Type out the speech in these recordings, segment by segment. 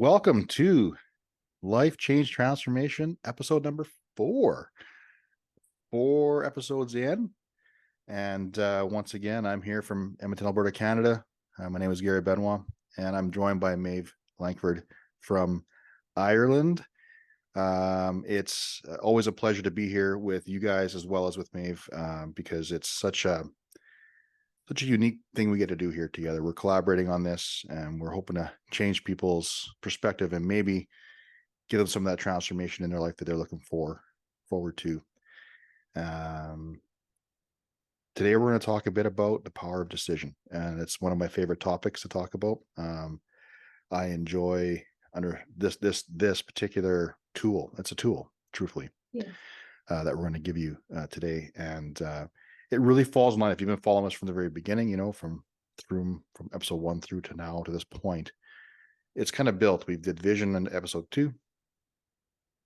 welcome to Life Change Transformation, episode number 4. 4 episodes in, and once again, I'm here from Edmonton, Alberta, Canada. My name is Gary Benoit, and I'm joined by Maeve Langford from Ireland. It's always a pleasure to be here with you guys as well as with Maeve, because it's such a unique thing we get to do here together. We're collaborating on this, and we're hoping to change people's perspective and maybe give them some of that transformation in their life that they're looking forward to. Today we're going to talk a bit about the power of decision, and it's one of my favorite topics to talk about. I enjoy under this particular tool. It's a tool, truthfully, Yeah. That we're going to give you today, and it really falls in line. If you've been following us from the very beginning, you know, from episode 1 through to now to this point, it's kind of built. We did vision in episode 2.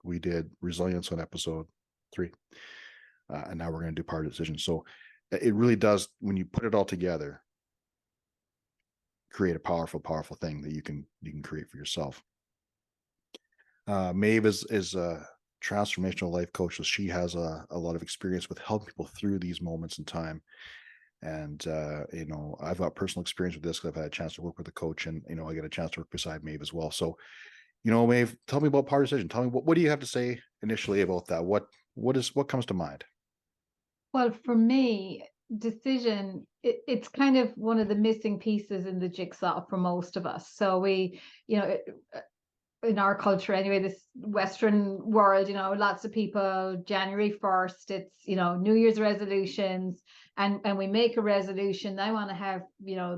We did resilience on episode 3. And now we're going to do power decision. So it really does, when you put it all together, create a powerful thing that you can create for yourself. Maeve is a transformational life coach, so she has a lot of experience with helping people through these moments in time. And you know, I've got personal experience with this because I've had a chance to work with a coach, and you know, I get a chance to work beside Maeve as well. So, you know, Maeve, tell me about power decision. Tell me what do you have to say initially about that? What comes to mind? Well, for me, decision, it's kind of one of the missing pieces in the jigsaw for most of us. So we, in our culture anyway, this Western world, lots of people, January 1st, it's, New Year's resolutions. And we make a resolution. I want to have,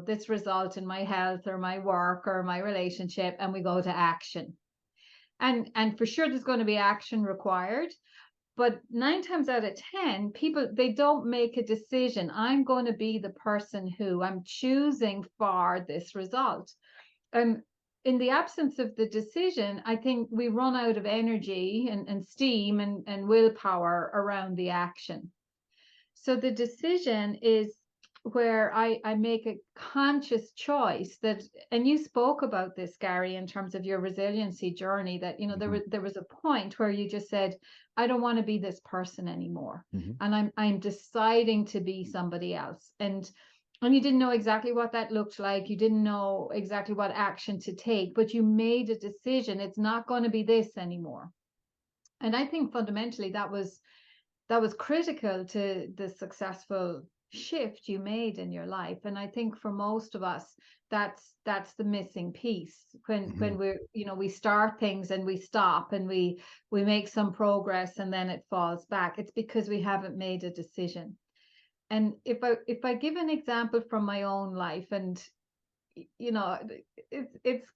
this result in my health or my work or my relationship, and we go to action. And for sure, there's going to be action required. But 9 times out of 10, people, they don't make a decision. I'm going to be the person who I'm choosing for this result. In the absence of the decision, I think we run out of energy and steam and willpower around the action. So the decision is where I make a conscious choice that, and you spoke about this, Gary, in terms of your resiliency journey, that, there was a point where you just said, I don't want to be this person anymore. And I'm deciding to be somebody else. And you didn't know exactly what that looked like. You didn't know exactly what action to take, but you made a decision. It's not going to be this anymore. And I think fundamentally that was critical to the successful shift you made in your life. And I think for most of us, that's the missing piece when we're, we start things and we stop and we make some progress and then it falls back. It's because we haven't made a decision. And if I give an example from my own life, and it's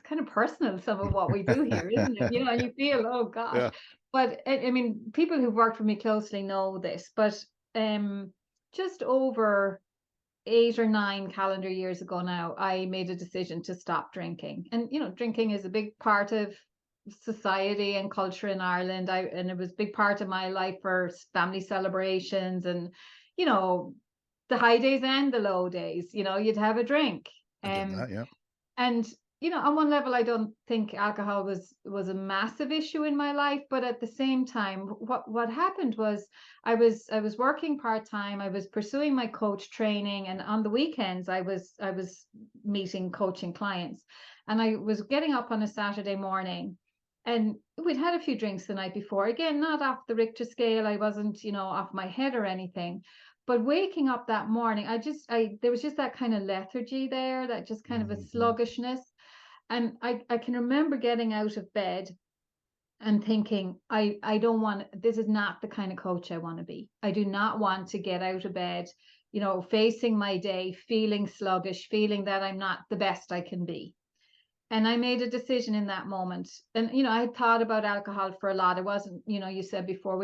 kind of personal, some of what we do here, isn't it? And you feel, oh gosh. Yeah. But I mean, people who've worked with me closely know this, but just over 8 or 9 calendar years ago now, I made a decision to stop drinking. And, drinking is a big part of society and culture in Ireland. And it was a big part of my life for family celebrations and, the high days and the low days, you'd have a drink. Yeah. And on one level, I don't think alcohol was a massive issue in my life, but at the same time, what happened was I was working part-time. I was pursuing my coach training, and on the weekends I was meeting coaching clients, and I was getting up on a Saturday morning, and we'd had a few drinks the night before. Again, not off the Richter scale. I wasn't, off my head or anything. But waking up that morning, there was just that kind of lethargy there, that just kind of a sluggishness. And I can remember getting out of bed and thinking, I don't want, this is not the kind of coach I want to be. I do not want to get out of bed, facing my day, feeling sluggish, feeling that I'm not the best I can be. And I made a decision in that moment. And, I had thought about alcohol for a lot. It wasn't, you said before,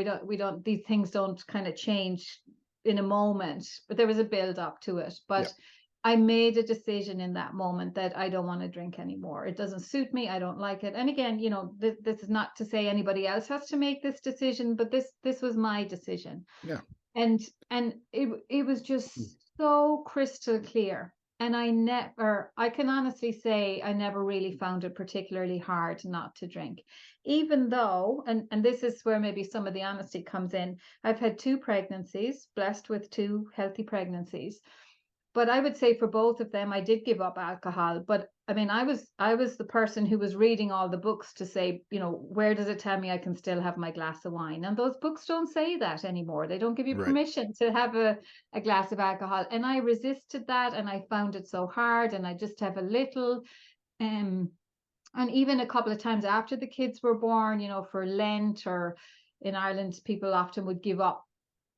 these things don't kind of change in a moment, but there was a build up to it. But yeah. I made a decision in that moment that I don't want to drink anymore. It doesn't suit me. I don't like it. And again, this is not to say anybody else has to make this decision, but this was my decision. Yeah. And it was just so crystal clear And I can honestly say I never really found it particularly hard not to drink, even though, and this is where maybe some of the honesty comes in. I've had two pregnancies, blessed with two healthy pregnancies. But I would say for both of them, I did give up alcohol. But I mean, I was the person who was reading all the books to say, where does it tell me I can still have my glass of wine? And those books don't say that anymore. They don't give you Right. permission to have a glass of alcohol. And I resisted that, and I found it so hard. And I just have a little. Um, and even a couple of times after the kids were born, for Lent, or in Ireland, people often would give up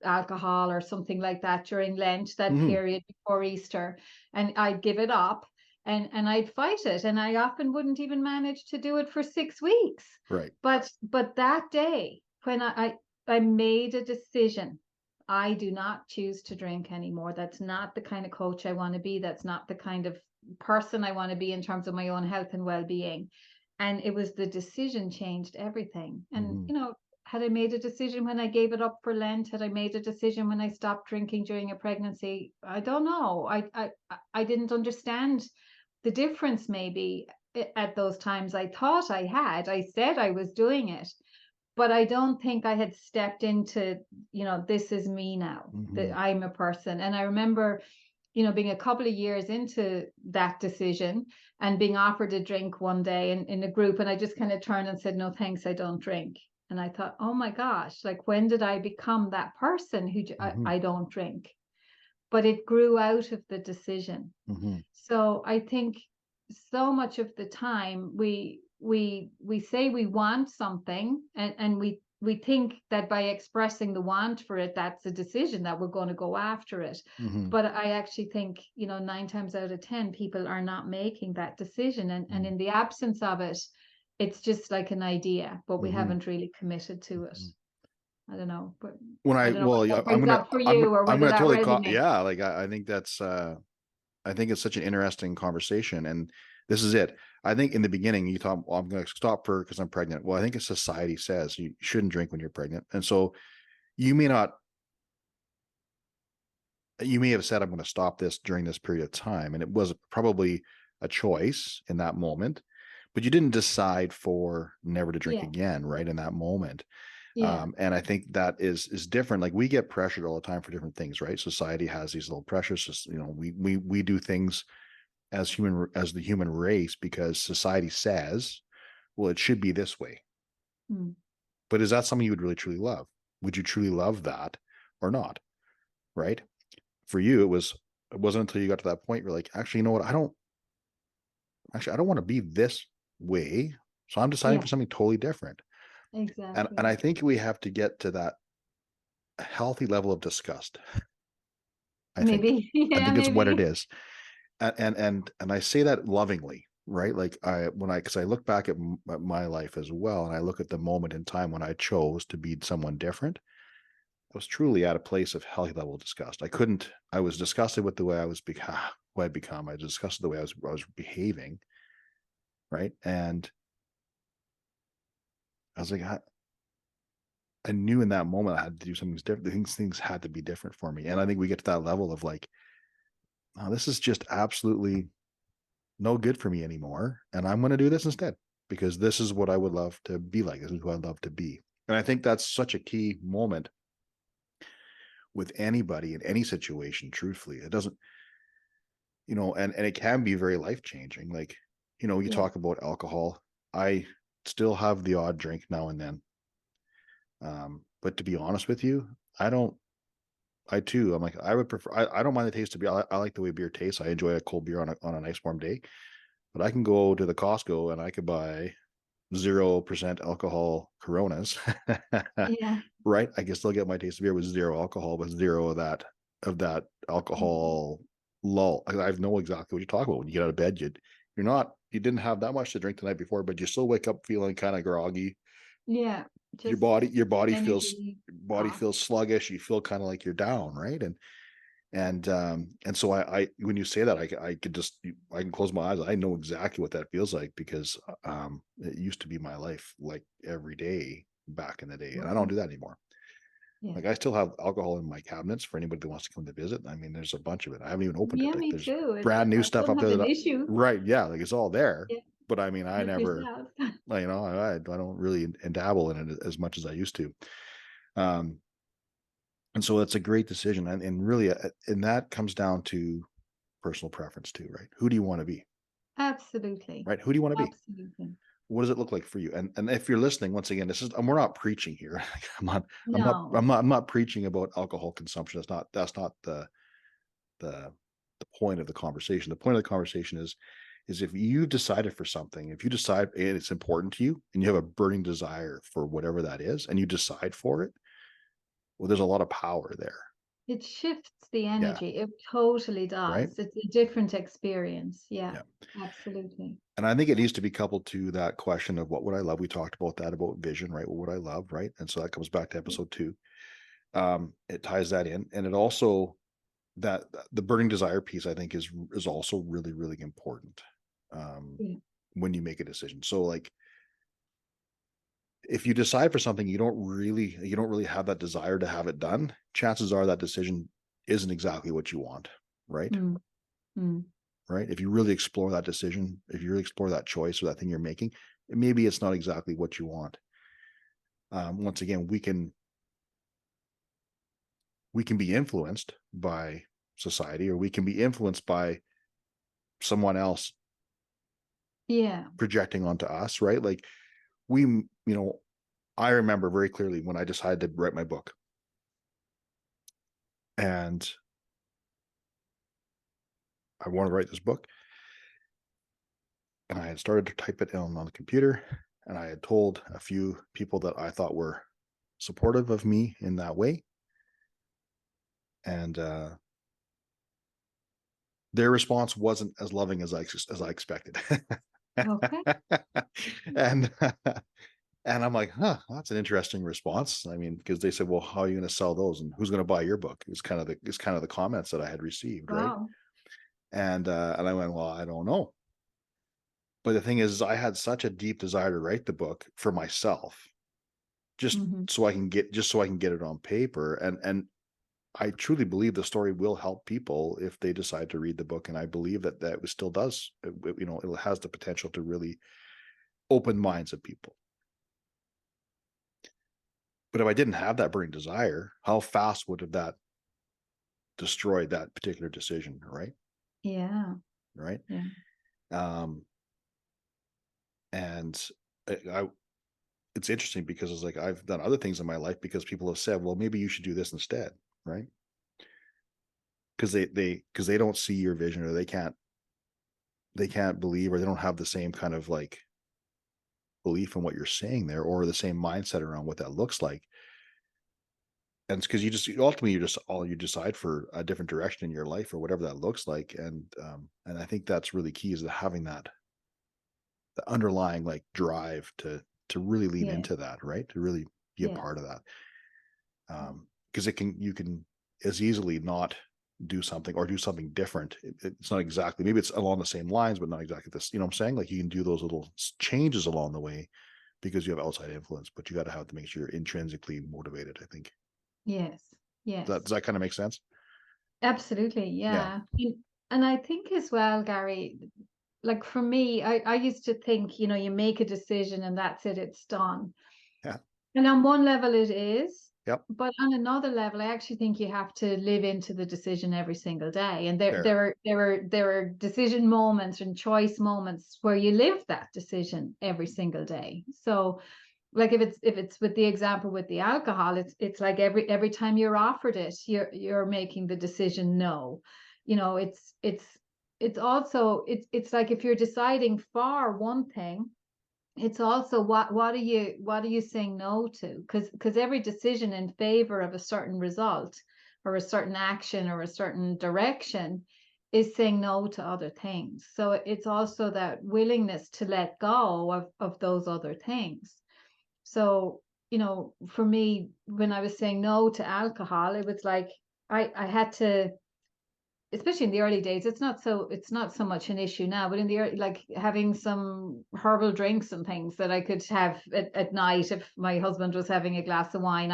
alcohol or something like that during Lent, that Hmm. period before Easter, and I'd give it up, and I'd fight it, and I often wouldn't even manage to do it for 6 weeks. Right. But that day when I made a decision, I do not choose to drink anymore. That's not the kind of coach I want to be. That's not the kind of person I want to be in terms of my own health and well-being. And it was the decision changed everything. And Hmm. had I made a decision when I gave it up for Lent? Had I made a decision when I stopped drinking during a pregnancy? I don't know. I didn't understand the difference maybe at those times. I thought I had. I said I was doing it, but I don't think I had stepped into, this is me now, that Hmm. I'm a person. And I remember, being a couple of years into that decision and being offered a drink one day in a group. And I just kind of turned and said, no, thanks, I don't drink. And I thought, oh my gosh, like when did I become that person who Hmm. I don't drink? But it grew out of the decision. Hmm. So I think so much of the time we say we want something, and we think that by expressing the want for it, that's a decision that we're going to go after it. Hmm. But I actually think, 9 times out of 10, people are not making that decision. And in the absence of it, it's just like an idea, but we Hmm. haven't really committed to it. I don't know, but When I I don't know what well, yeah, that brings up for you, or I'm whether gonna that totally resonates. yeah, like I think that's I think it's such an interesting conversation, and this is it. I think in the beginning you thought, well, I'm going to stop for because I'm pregnant. Well, I think society says you shouldn't drink when you're pregnant, and so you may not. You may have said, I'm going to stop this during this period of time, and it was probably a choice in that moment, but you didn't decide for never to drink Yeah, again, right? In that moment. yeah, And I think that is different. Like we get pressured all the time for different things, right? Society has these little pressures. Just, we do things as the human race because society says, well, it should be this way. mm, But is that something you would really truly love? Would you truly love that or not? Right? For you, it wasn't until you got to that point where you're like, actually, you know what? I don't want to be this way. So I'm deciding yeah, for something totally different. And exactly. I think we have to get to that healthy level of disgust. I think. Maybe, I yeah, think it's what it maybe, is. And I say that lovingly, right? Like because I look back at my life as well, and I look at the moment in time when I chose to be someone different, I was truly at a place of healthy level of disgust. I was disgusted with the way I was who I'd become. I was disgusted the way I was behaving, right? And I was like, I knew in that moment I had to do something different. Things had to be different for me. And I think we get to that level of like, oh, this is just absolutely no good for me anymore. And I'm going to do this instead because this is what I would love to be like. This is who I'd love to be. And I think that's such a key moment with anybody in any situation, truthfully. It doesn't, and it can be very life changing. Like, you yeah, talk about alcohol. I still have the odd drink now and then. But to be honest with you, I don't, I too, I'm like, I would prefer, I don't mind the taste of beer. I like the way beer tastes. I enjoy a cold beer on a nice warm day, but I can go to the Costco and I could buy 0% alcohol Coronas, yeah, right? I can still get my taste of beer with zero alcohol, with zero of that mm, alcohol lull. I know exactly what you're talking about. When you get out of bed, you didn't have that much to drink the night before, but you still wake up feeling kind of groggy. yeah. Your Just your energy body off. feels sluggish. You feel kind of like you're down, right? And so I when you say that I could just I can close my eyes. I know exactly what that feels like because it used to be my life like every day back in the day, and I don't Right. do that anymore. Yeah. Like I still have alcohol in my cabinets for anybody that wants to come to visit. I mean, there's a bunch of it. I haven't even opened it. Yeah, Like me there's too. brand new I stuff don't up have there an that issue. right, yeah, like it's all there. Yeah, But I mean, I help never, yourself. you know, I don't really dabble in it as much as I used to. Um, and so it's a great decision, and really, and that comes down to personal preference too, right? Who do you want to be, Absolutely. right? Who do you want to be? Absolutely. What does it look like for you? And if you're listening, once again, this is, and we're not preaching here. I'm not, No. I'm not preaching about alcohol consumption. That's not the the point of the conversation. The point of the conversation is if you've decided for something, if you decide and it's important to you and you have a burning desire for whatever that is, and you decide for it, well, there's a lot of power there. It shifts the Yeah. energy. It totally Right. does. It's a different experience. Yeah, Yeah. absolutely. And I think it needs to be coupled to that question of what would I love? We talked about that, about vision, right? What would I love? Right. And so that comes back to episode 2. It ties that in. And it also, that the burning desire piece, I think is also really, really important. Um, Yeah. when you make a decision. So like if you decide for something you don't really have that desire to have it done, chances are that decision isn't exactly what you want, right? Mm, mm. Right? If you really explore that decision, if you really explore that choice or that thing you're making, maybe it's not exactly what you want. Once again, we can be influenced by society, or we can be influenced by someone else Yeah. projecting onto us, right? Like I remember very clearly when I decided to write my book, and I wanted to write this book, and I had started to type it on the computer, and I had told a few people that I thought were supportive of me in that way, and their response wasn't as loving as I expected. Okay. and and I'm like, huh, that's an interesting response. I mean, because they said, well, how are you going to sell those, and who's going to buy your book? It's kind of the comments that I had received, right? Wow. And I went, well, I don't know. But the thing is, I had such a deep desire to write the book for myself, just Hmm. so I can get it on paper. And I truly believe the story will help people if they decide to read the book. And I believe that it still does. It has the potential to really open minds of people. But if I didn't have that burning desire, how fast would have that destroyed that particular decision? Right. Yeah. Right. Yeah. Um, and I it's interesting because it's like I've done other things in my life because people have said, well, maybe you should do this instead. Right. Because they don't see your vision, or they can't believe, or they don't have the same kind of like belief in what you're saying there, or the same mindset around what that looks like. And it's because you decide for a different direction in your life or whatever that looks like. And I think that's really key, is to having that the underlying like drive to really lean Yeah. into that, right? To really be a Yes. part of that. Because you can as easily not do something, or do something different. It's not exactly, maybe it's along the same lines, but not exactly this. You know what I'm saying? Like you can do those little changes along the way because you have outside influence, but you got to have to make sure you're intrinsically motivated, I think. Yes. Does Yes. that kind of make sense? Absolutely. Yeah. Yeah. And I think as well, Gary, like for me, I used to think, you make a decision and that's it, it's done. Yeah. And on one level it is, Yep. but on another level, I actually think you have to live into the decision every single day. And there Fair. there are there are decision moments and choice moments where you live that decision every single day. So like if it's with the example with the alcohol, it's like every time you're offered it, you're making the decision no. It's also it's like if you're deciding for one thing, it's also what are you saying no to? Because every decision in favor of a certain result or a certain action or a certain direction is saying no to other things. So it's also that willingness to let go of those other things. So, for me, when I was saying no to alcohol, it was like I had to, especially in the early days, it's not so much an issue now, but in the early, like having some herbal drinks and things that I could have at night if my husband was having a glass of wine,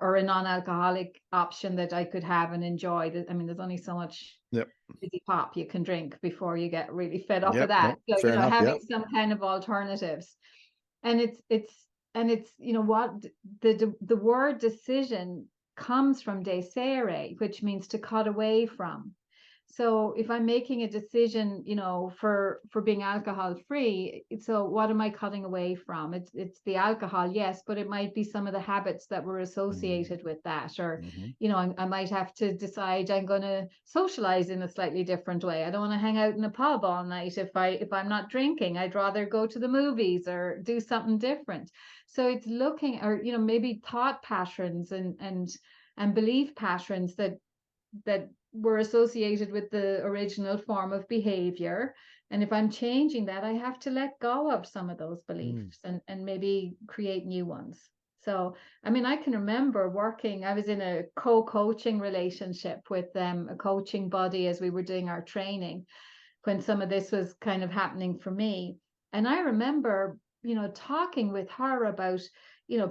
or a non-alcoholic option that I could have and enjoy. I mean, there's only so much Yep. fizzy pop you can drink before you get really fed up with Yep. that. Nope. So, Fair enough. having Yep. some kind of alternatives. And it's what the word decision comes from desere, which means to cut away from. So if I'm making a decision, for being alcohol free, so what am I cutting away from? It's the alcohol, yes, but it might be some of the habits that were associated with that, or Mm-hmm. I might have to decide I'm going to socialize in a slightly different way. I don't want to hang out in a pub all night if I'm not drinking. I'd rather go to the movies or do something different. So it's looking, or maybe thought patterns and belief patterns that were associated with the original form of behavior. And if I'm changing that, I have to let go of some of those beliefs and maybe create new ones. So, I mean, I can remember I was in a co-coaching relationship with a coaching buddy as we were doing our training when some of this was kind of happening for me. And I remember, talking with her about,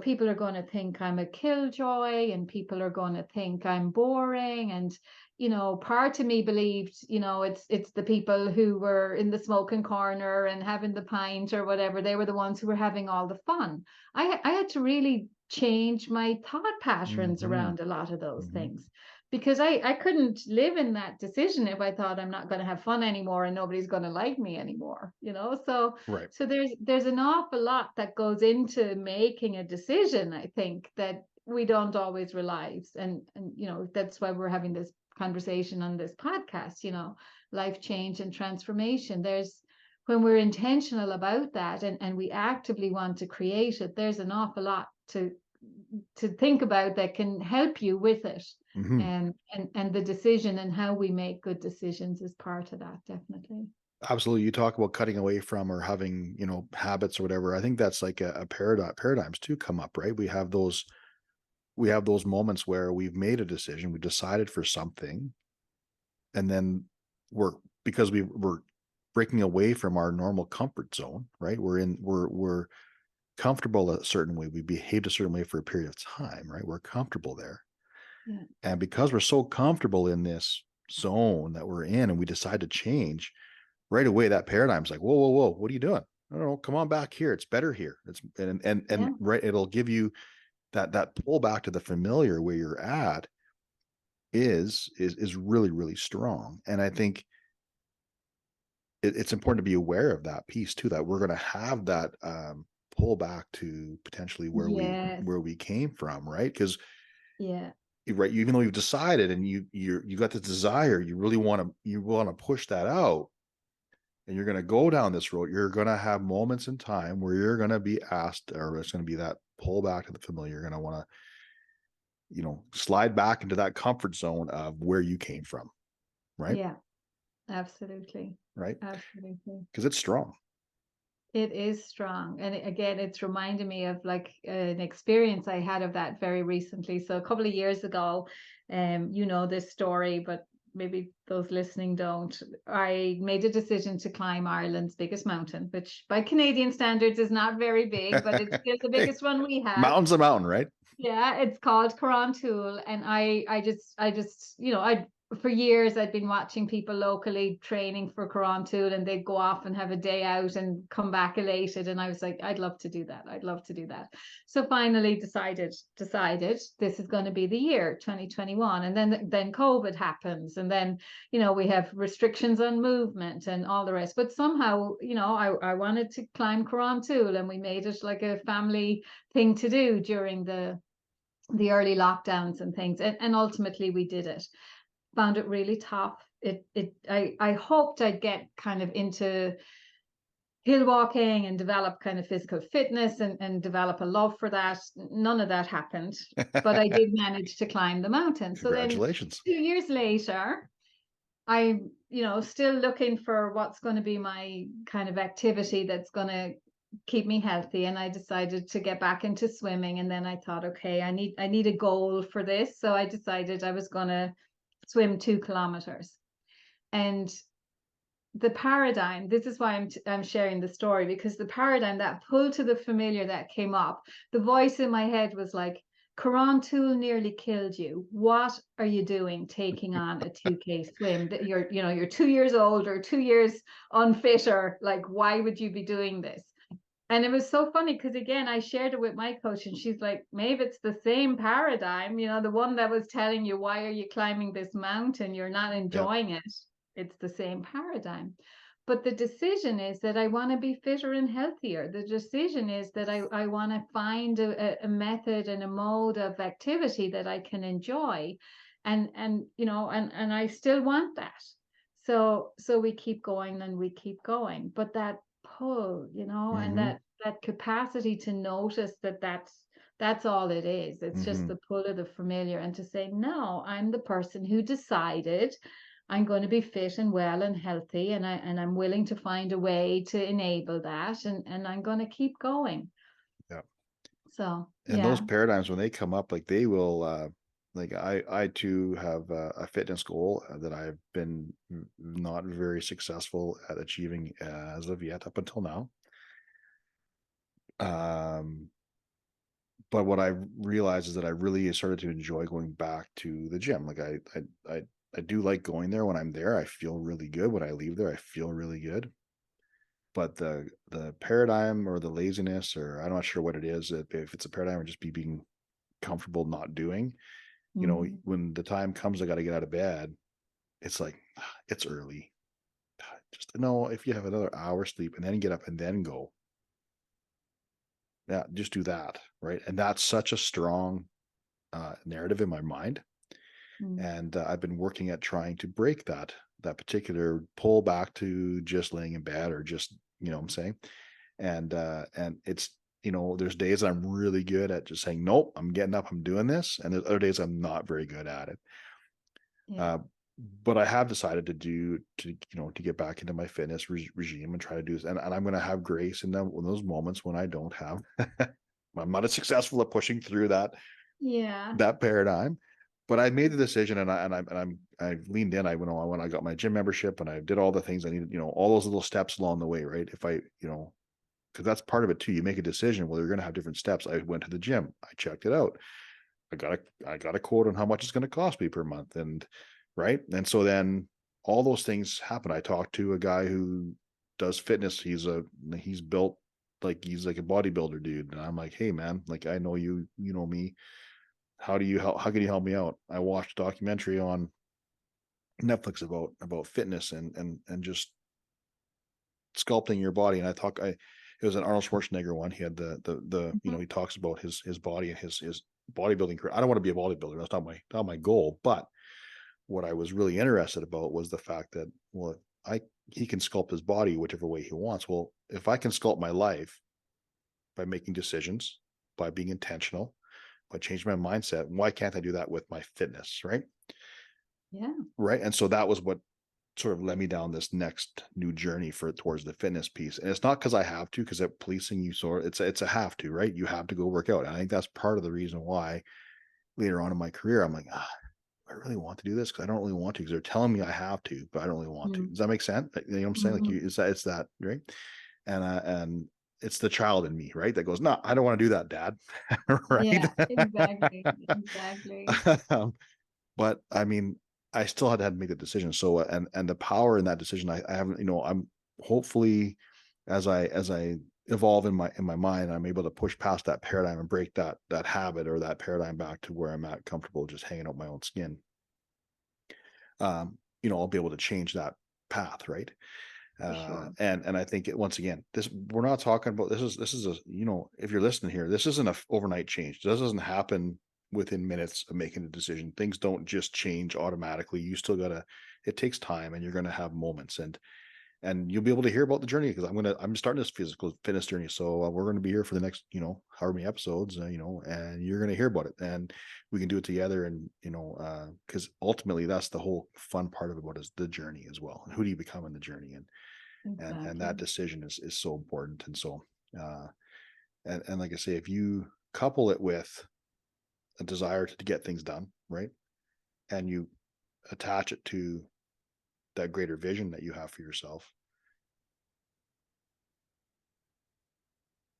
people are going to think I'm a killjoy and people are going to think I'm boring. And, part of me believed, it's the people who were in the smoking corner and having the pint or whatever. They were the ones who were having all the fun. I had to really change my thought patterns Mm-hmm. around a lot of those Mm-hmm. things, because I couldn't live in that decision if I thought I'm not going to have fun anymore and nobody's going to like me anymore, So Right. there's an awful lot that goes into making a decision, I think, that we don't always realize. And that's why we're having this conversation on this podcast, life change and transformation. When we're intentional about that and we actively want to create it, there's an awful lot to think about that can help you with it. Mm-hmm. And the decision and how we make good decisions is part of that, definitely. Absolutely. You talk about cutting away from or having, habits or whatever. I think that's like a paradigms too come up, right? We have those moments where we've made a decision, we decided for something, and then because we're breaking away from our normal comfort zone, right? We're comfortable a certain way. We behaved a certain way for a period of time, right? We're comfortable there. Yeah. And because we're so comfortable in this zone that we're in and we decide to change, right away that paradigm's like, whoa, whoa, whoa, what are you doing? No, come on back here. It's better here. It's and Yeah. right, it'll give you that pull back to the familiar where you're at is really, really strong. And I think it's important to be aware of that piece too, that we're going to have that pull back to potentially Yes. where we came from, right? Because Yeah. right, even though you've decided and you got this desire, you want to push that out, and you're going to go down this road. You're going to have moments in time where you're going to be asked, or it's going to be that pull back to the familiar. You're going to want to slide back into that comfort zone of where you came from, right? Yeah. Absolutely. Right, Absolutely. because it's strong. It is strong. And again, it's reminding me of like an experience I had of that very recently. So a couple of years ago, this story, but maybe those listening don't. I made a decision to climb Ireland's biggest mountain, which by Canadian standards is not very big, but it's still the Hey, biggest one we have. mountain's a mountain, right? Yeah, it's called Tool, and I just I for years I'd been watching people locally training for Tool, and they'd go off and have a day out and come back elated, and I was like, I'd love to do that. I'd love to do that. So finally decided this is going to be the year 2021, and then COVID happens, and then we have restrictions on movement and all the rest. But somehow I wanted to climb Tool, and we made it like a family thing to do during the early lockdowns and things, and ultimately we did it. Found it really tough. I hoped I'd get kind of into hill walking and develop kind of physical fitness and develop a love for that. None of that happened, but I did manage to climb the mountain. So then Congratulations. 2 years later, I'm still looking for what's going to be my kind of activity that's going to keep me healthy, and I decided to get back into swimming. And then I thought, okay, I need a goal for this, so I decided I was going to swim 2 kilometers. And the paradigm, this is why I'm sharing the story, because the paradigm, that pull to the familiar that came up, the voice in my head was like, Quran Tool nearly killed you. What are you doing taking on a 2K swim? That you're 2 years old or 2 years unfitter. Like, why would you be doing this? And it was so funny because again, I shared it with my coach, and she's like, maybe it's the same paradigm, the one that was telling you, why are you climbing this mountain? You're not Yeah. enjoying it. It's the same paradigm. But the decision is that I want to be fitter and healthier. The decision is that I want to find a method and a mode of activity that I can enjoy. And I still want that. So we keep going and we keep going. But that pull, and Mm-hmm. that capacity to notice that that's all it is. It's just Mm-hmm. the pull of the familiar, and to say, no, I'm the person who decided I'm going to be fit and well and healthy, and I'm willing to find a way to enable that, and I'm going to keep going. Yeah. So And those yeah. paradigms, when they come up, like they will, like I too have a fitness goal that I've been not very successful at achieving as of yet up until now. Um, but what I realized is that I really started to enjoy going back to the gym. Like I do like going there. When I'm there, I feel really good. When I leave there, I feel really good. But the paradigm or the laziness, or I'm not sure what it is, if it's a paradigm or just being comfortable not doing, Mm, when the time comes, I got to get out of bed. It's like, it's early. Just no, if you have another hour sleep and then get up and then go, yeah, just do that. Right. And that's such a strong narrative in my mind. mm, And I've been working at trying to break that particular pull back to just laying in bed or just, what I'm saying. And it's, there's days I'm really good at just saying, nope, I'm getting up, I'm doing this. And there's other days I'm not very good at it. yeah. Uh, but I have decided to get back into my fitness regime and try to do this. And I'm going to have grace in those moments when I don't have, I'm not as successful at pushing through Yeah. that paradigm. But I made the decision, I've leaned in. I went on when I got my gym membership, and I did all the things I needed, all those little steps along the way, right? If I, because that's part of it too. You make a decision, well, you're going to have different steps. I went to the gym, I checked it out. I got a quote on how much it's going to cost me per month. And right. And so then all those things happen. I talked to a guy who does fitness. He's built like he's like a bodybuilder dude. And I'm like, hey man, like I know you know me. How can you help me out? I watched a documentary on Netflix about fitness and just sculpting your body. And it was an Arnold Schwarzenegger one. He had Mhm. he talks about his body and his bodybuilding career. I don't want to be a bodybuilder. That's not my goal. But what I was really interested about was the fact that, well, he can sculpt his body whichever way he wants. Well, if I can sculpt my life by making decisions, by being intentional, by changing my mindset, why can't I do that with my fitness? Right. Yeah. Right. And so that was what sort of led me down this next new journey towards the fitness piece. And it's not because I have to, because at policing you it's a have to, right? You have to go work out. And I think that's part of the reason why later on in my career, I'm like, I really want to do this because I don't really want to, because they're telling me I have to, but I don't really want to. Mm, Does that make sense? You know what I'm saying? Like mhm. it's that, right? And it's the child in me, right? That goes, no, I don't want to do that, dad. Right. Yeah, exactly. Exactly. Um, but I mean, I still had to make the decision. So, and the power in that decision, I haven't, I'm hopefully as I evolve in my mind, I'm able to push past that paradigm and break that habit or that paradigm back to where I'm at comfortable just hanging out my own skin. I'll be able to change that path, right? For sure. And I think once again, we're not talking about this is a if you're listening here, this isn't a overnight change. This doesn't happen within minutes of making a decision. Things don't just change automatically. You still gotta. It takes time, and you're gonna have moments, and you'll be able to hear about the journey because I'm starting this physical fitness journey. So we're going to be here for the next however many episodes, and you're going to hear about it, and we can do it together, and because ultimately that's the whole fun part of it is the journey as well. Who do you become in the journey, and that Exactly. decision is so important. And so uh and like I say, if you couple it with a desire to get things done, right, and you attach it to that greater vision that you have for yourself,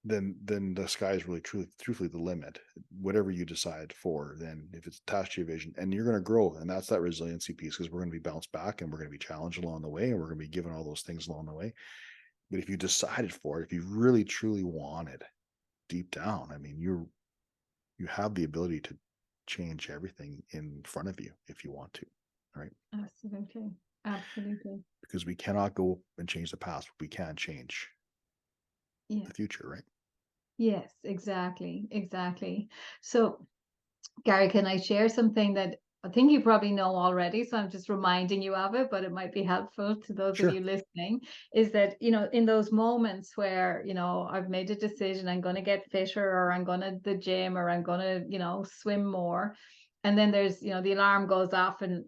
then the sky is really truthfully the limit. Whatever you decide for, then if it's attached to your vision, and you're going to grow, and that's that resiliency piece, because we're going to be bounced back, and we're going to be challenged along the way, and we're going to be given all those things along the way. But if you decided for it, if you really truly wanted deep down, I mean, you have the ability to change everything in front of you if you want to, right? Absolutely. Absolutely. Because we cannot go and change the past, but we can change Yeah. the future, right? Yes, exactly. Exactly. So, Gary, can I share something that I think you probably know already? So I'm just reminding you of it, but it might be helpful to those of Sure. you listening. Is that, in those moments where, I've made a decision, I'm going to get fitter, or I'm going to the gym, or I'm going to, swim more. And then there's, the alarm goes off, and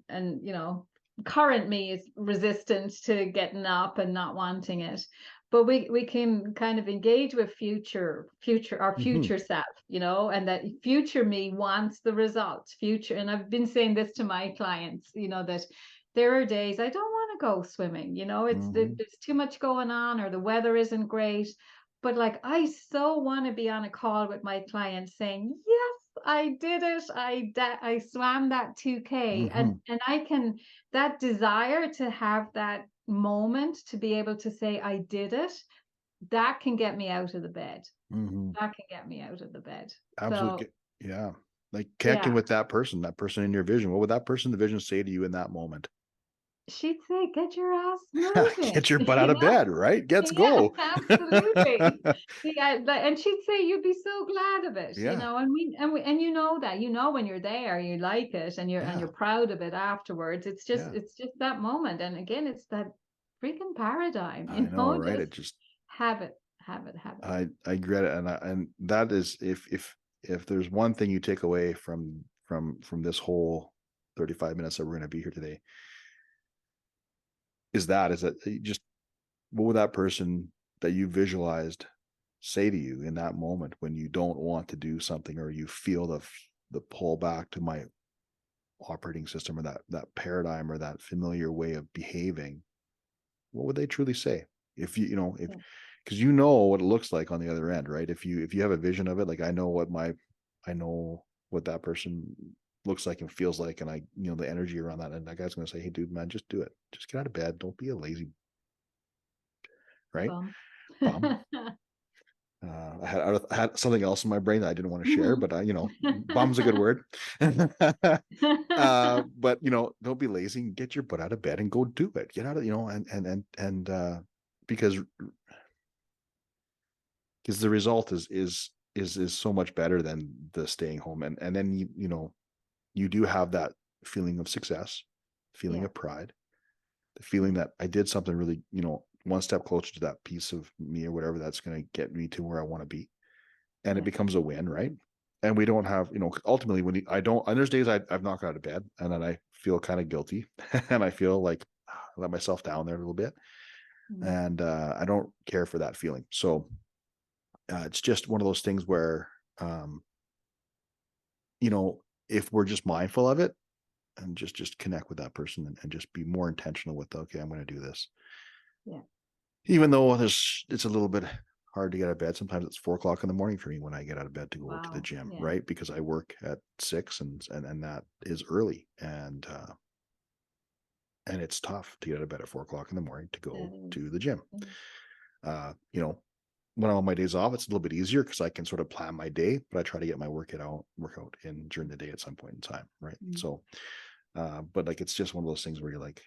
current me is resistant to getting up and not wanting it. But we can kind of engage with our Hmm. future self, and that future me wants the results. Future, and I've been saying this to my clients, that there are days I don't want to go swimming. Hmm. There's too much going on, or the weather isn't great. But like, I so want to be on a call with my clients saying, yes, I did it. I swam that 2K, and Hmm. I can, that desire to have that moment to be able to say I did it, that can get me out of the bed. Hmm. That can get me out of the bed. So Absolutely. Yeah. Like connecting yeah, with that person in your vision. What would that person in the vision say to you in that moment? she'd say, get your ass moving, Get your butt out of bed, right? Let's Yeah, go. absolutely. Yeah, and she'd say you'd be so glad of it, Yeah. and that, when you're there, you like it, and Yeah. you're proud of it afterwards. Yeah. It's just that moment. And again, it's that freaking paradigm, I know, right? just It just have it, have it, have it. I get it, and that is, if there's one thing you take away from this whole 35 minutes that we're going to be here today, is that you just, what would that person that you visualized say to you in that moment when you don't want to do something, or you feel the pull back to my operating system, or that paradigm, or that familiar way of behaving? What would they truly say? If if, Yeah, because you know what it looks like on the other end, right? If you have a vision of it, like I know what that person looks like and feels like, and the energy around that, and that guy's going to say, hey dude, man, just do it, just get out of bed, don't be a lazy, right, bum. bum. I had something else in my brain that I didn't want to share, but bum's a good word. But don't be lazy, and get your butt out of bed and go do it. Get out of, because the result is so much better than the staying home, and then you do have that feeling of success, feeling Yeah, of pride, the feeling yeah, that I did something really, one step closer to that piece of me, or whatever that's going to get me to where I want to be, and it yeah, becomes a win, right? And we don't have, ultimately, when I don't, and there's days I've not got out of bed, and then I feel kind of guilty, and I feel like I let myself down there a little bit, mm, and I don't care for that feeling. So it's just one of those things where, um, you know, if we're just mindful of it, and just connect with that person, and just be more intentional with, okay, I'm going to do this, yeah, even though it's a little bit hard to get out of bed. Sometimes it's 4 o'clock in the morning for me when I get out of bed to go to the wow, gym, yeah, right? Because I work at 6, and that is early, and it's tough to get out of bed at 4 o'clock in the morning to that go is, to the gym. yeah, Uh, you know, when I'm on my days off, it's a little bit easier because I can sort of plan my day, but I try to get my workout in during the day at some point in time, right? mm, So, but like, it's just one of those things where you're like,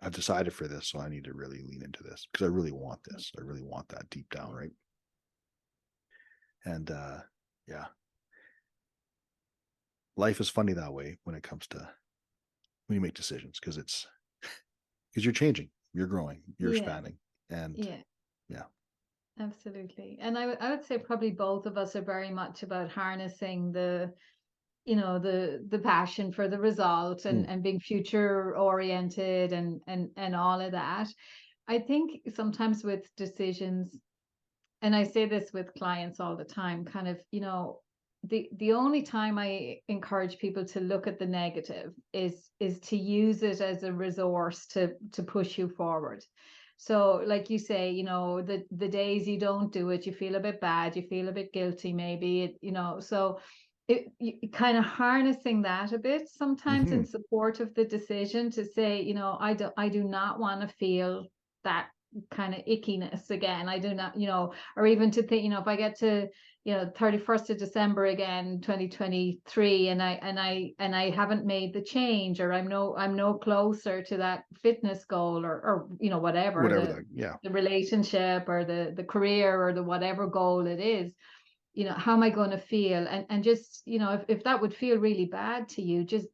I've decided for this, so I need to really lean into this because I really want yeah, this. I really want that deep down, yeah. right? And yeah, life is funny that way when it comes to when you make decisions, because you're changing, you're growing, you're Yeah, expanding, and yeah, yeah. absolutely. And I would say probably both of us are very much about harnessing the passion for the result, and Mm, being future oriented, and all of that. I think sometimes with decisions, and I say this with clients all the time, kind of, the only time I encourage people to look at the negative is to use it as a resource to push you forward. So like you say, the days you don't do it, you feel a bit bad, you feel a bit guilty, maybe so kind of harnessing that a bit sometimes in Hmm. support of the decision to say, I do not want to feel that kind of ickiness again. I do not, or even to think, if I get to 31st of December again 2023, and I haven't made the change, or I'm no closer to that fitness goal, or whatever, Whatever the that, yeah. the relationship, or the career, or the whatever goal it is, how am I going to feel? And just, if that would feel really bad to you, just,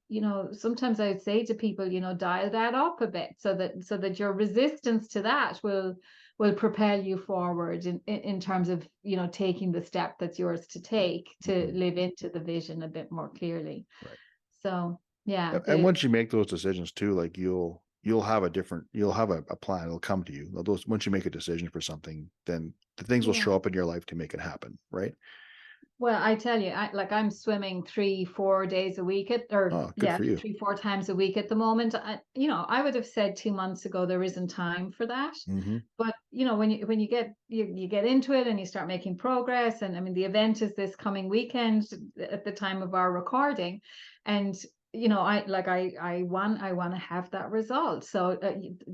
sometimes I would say to people, dial that up a bit, so that your resistance to that will propel you forward in terms of, taking the step that's yours to take to Mhm. live into the vision a bit more clearly. Right. So yeah, And once you make those decisions too, like you'll have a plan. It'll come to you. Those Once you make a decision for something, then the things will yeah. show up in your life to make it happen, right? Well, I tell you, I'm swimming 3-4 days a week or Oh, good yeah, for you. 3-4 times a week at the moment. I would have said 2 months ago there isn't time for that. Hmm. But when you get into it and you start making progress, and I mean the event is this coming weekend at the time of our recording, and I want to have that result. So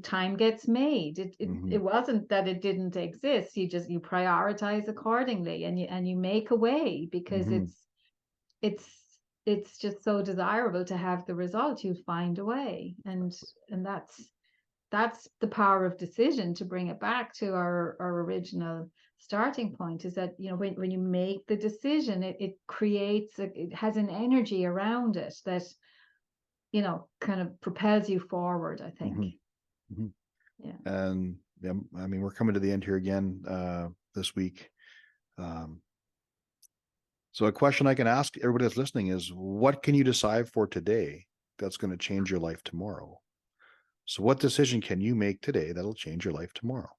time gets made. It Hmm. wasn't that it didn't exist. You prioritize accordingly, and you make a way, because Hmm. it's it's just so desirable to have the result. You find a way, and that's the power of decision, to bring it back to our original starting point, is that when you make the decision, it creates it has an energy around it that kind of propels you forward, I think. Hmm. Hmm. Yeah. And yeah, I mean, we're coming to the end here again this week. Um, so a question I can ask everybody that's listening is, what can you decide for today that's going to change your life tomorrow? So what decision can you make today that'll change your life tomorrow?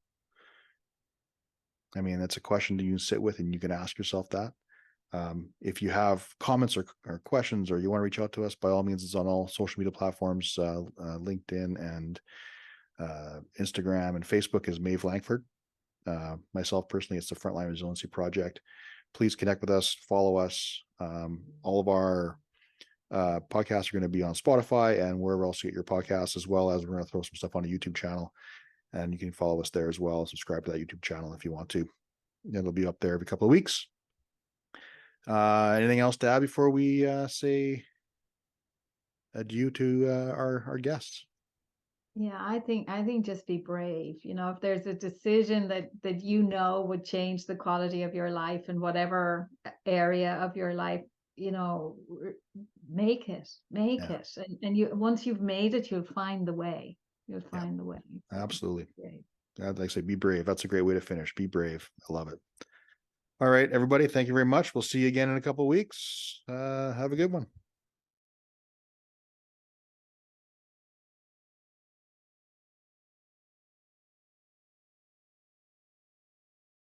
I mean, that's a question that you can sit with and you can ask yourself that. If you have comments or questions, or you want to reach out to us, by all means, it's on all social media platforms, LinkedIn and Instagram, and Facebook is Maeve Langford. Myself personally, it's the Frontline Resiliency Project. Please connect with us, follow us. All of our podcasts are going to be on Spotify and wherever else you get your podcasts, as well as we're going to throw some stuff on a YouTube channel, and you can follow us there as well. Subscribe to that YouTube channel if you want to. It'll be up there every couple of weeks. Anything else to add before we say adieu to our guests? Yeah, I think just be brave. If there's a decision that would change the quality of your life in whatever area of your life, you know, r- make it, make Yeah, it. And once you've made it, you'll find the way. You'll yeah, find the way. So absolutely. great. I'd like to say, be brave. That's a great way to finish. Be brave. I love it. All right, everybody. Thank you very much. We'll see you again in a couple of weeks. Have a good one.